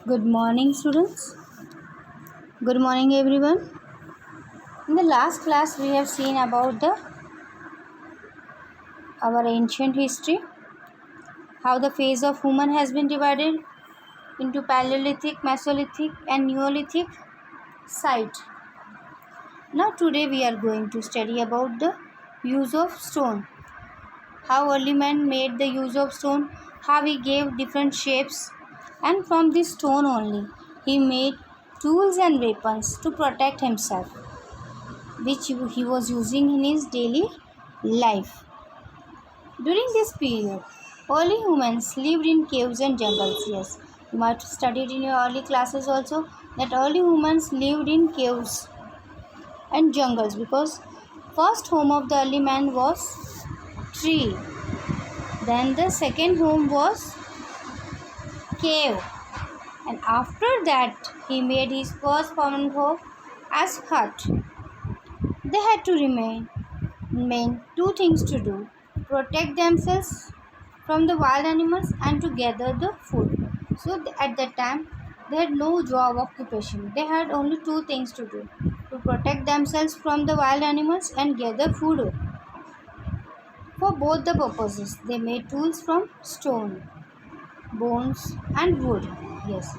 Good morning, students. Good morning, everyone. In the last class, we have seen about our ancient history, how the phase of human has been divided into Paleolithic, Mesolithic, and Neolithic site. Now, today we are going to study about the use of stone, how early man made the use of stone, how he gave different shapes, and from this stone only he made tools and weapons to protect himself, which he was using in his daily life. During this period, early humans lived in caves and jungles. Yes, you might have studied in your early classes also that early humans lived in caves and jungles because first home of the early man was tree. Then the second home was cave. And after that he made his first permanent home as hut. They had to remain two things to do: protect themselves from the wild animals and to gather the food. So at that time they had no job occupation. They had only two things to do: to protect themselves from the wild animals and gather food. For both the purposes, they made tools from stone, bones, and wood. Yes.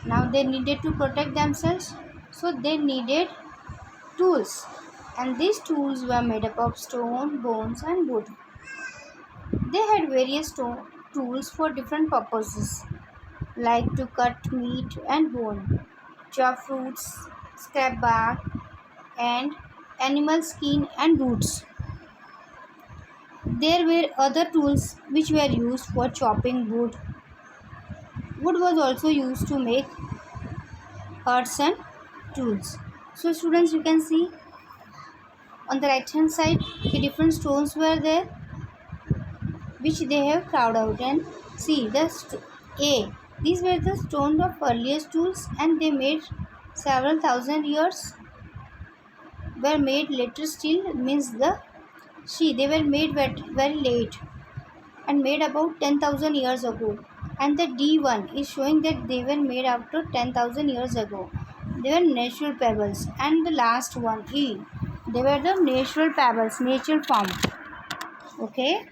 Now they needed to protect themselves, so they needed tools, and these tools were made up of stone, bones, and wood. They had various tools for different purposes, like to cut meat and bone, chop fruits, scrap bark, and animal skin and roots. There were other tools which were used for chopping wood. Wood was also used to make huts and tools. So students, you can see on the right hand side the different stones were there which they have carved out, and see A. These were the stones of earliest tools, and they made several thousand years were made later still, means the see they were made very late and made about 10,000 years ago, and the D1 is showing that they were made after 10,000 years ago. They were natural pebbles, and the last one E, they were the natural pebbles, natural form. Okay.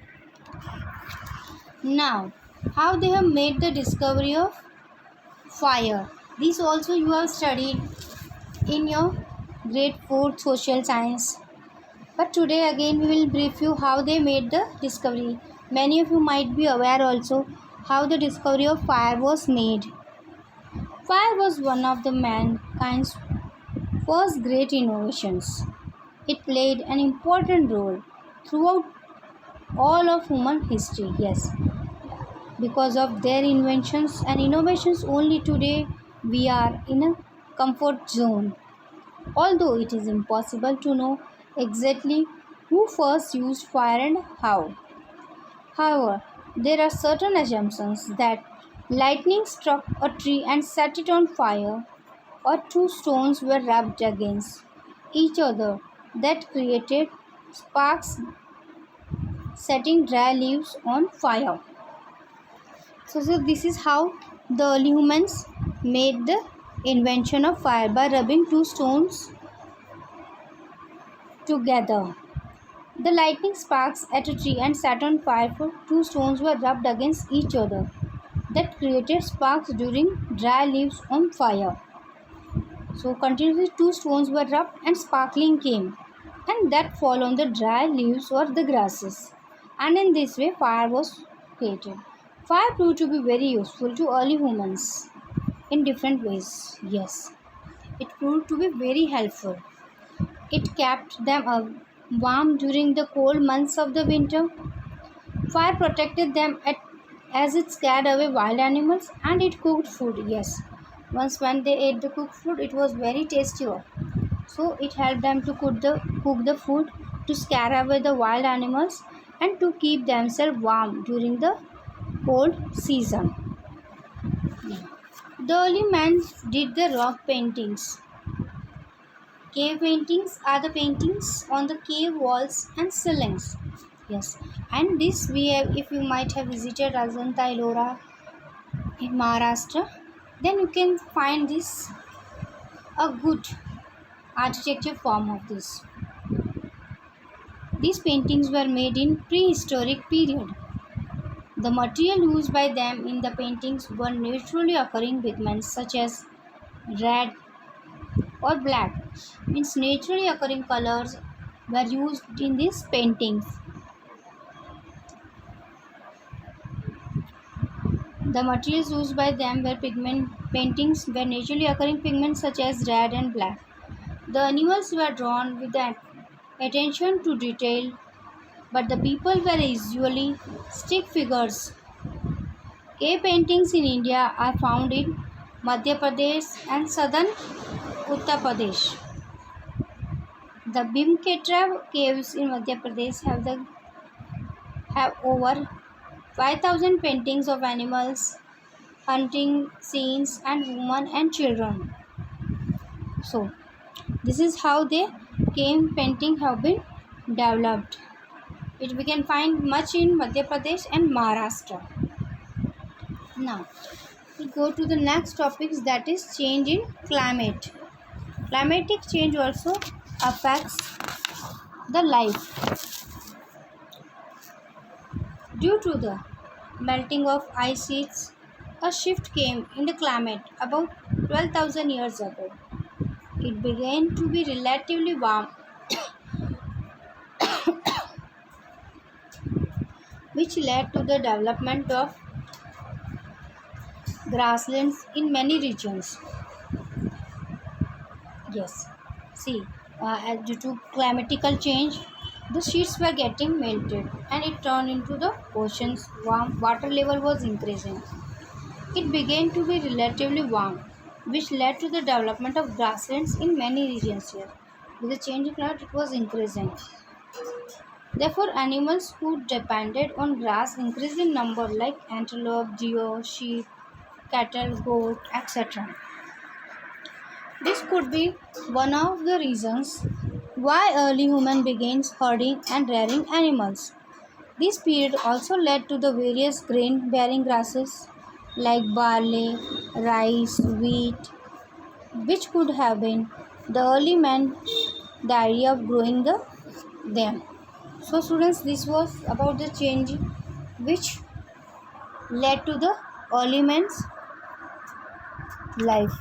Now, how they have made the discovery of fire. This also you have studied in your grade 4 social science. But today again we will brief you how they made the discovery. Many of you might be aware also how the discovery of fire was made. Fire was one of the mankind's first great innovations. It played an important role throughout all of human history. Yes, because of their inventions and innovations, only today we are in a comfort zone. Although it is impossible to know exactly who first used fire and how. However, there are certain assumptions that lightning struck a tree and set it on fire, or two stones were rubbed against each other that created sparks, setting dry leaves on fire. So this is how the early humans made the invention of fire, by rubbing two stones together. The lightning sparks at a tree and set on fire, for two stones were rubbed against each other that created sparks during dry leaves on fire. So continuously two stones were rubbed and sparkling came, and that fall on the dry leaves or the grasses, and in this way fire was created. Fire proved to be very useful to early humans in different ways. Yes, it proved to be very helpful. It kept them warm during the cold months of the winter. Fire protected them as it scared away wild animals, and it cooked food. Yes, once when they ate the cooked food, it was very tasty. So it helped them to cook the food, to scare away the wild animals, and to keep themselves warm during the cold season. The early man did the rock paintings. Cave paintings are the paintings on the cave walls and ceilings. Yes, and this we have, if you might have visited Ajanta Ellora in Maharashtra. then you can find this a good architecture form of this. These paintings were made in prehistoric period. The material used by them in the paintings were naturally occurring pigments such as red or black. Means naturally occurring colors were used in these paintings. The materials used by them were paintings were naturally occurring pigments such as red and black. The animals were drawn with the attention to detail, but the people were usually stick figures. Cave paintings in India are found in Madhya Pradesh and southern Uttar Pradesh. The Bhimbetka caves in Madhya Pradesh have over 5,000 paintings of animals, hunting scenes, and women and children. So, this is how the cave painting have been developed. We can find much in Madhya Pradesh and Maharashtra. Now, we go to the next topics, that is change in climate. Climatic change also affects the life. Due to the melting of ice sheets, a shift came in the climate about 12,000 years ago. It began to be relatively warm, which led to the development of grasslands in many regions. Yes, see, due to climatical change, the sheets were getting melted and it turned into the oceans. Warm water level was increasing. It began to be relatively warm, which led to the development of grasslands in many regions here. With the change in climate, it was increasing. Therefore, animals who depended on grass increased in number, like antelope, deer, sheep, cattle, goat, etc. This could be one of the reasons why early humans began herding and rearing animals. This period also led to the various grain-bearing grasses like barley, rice, wheat, which could have been the early man the idea of growing them. So students, this was about the change which led to the early man's life.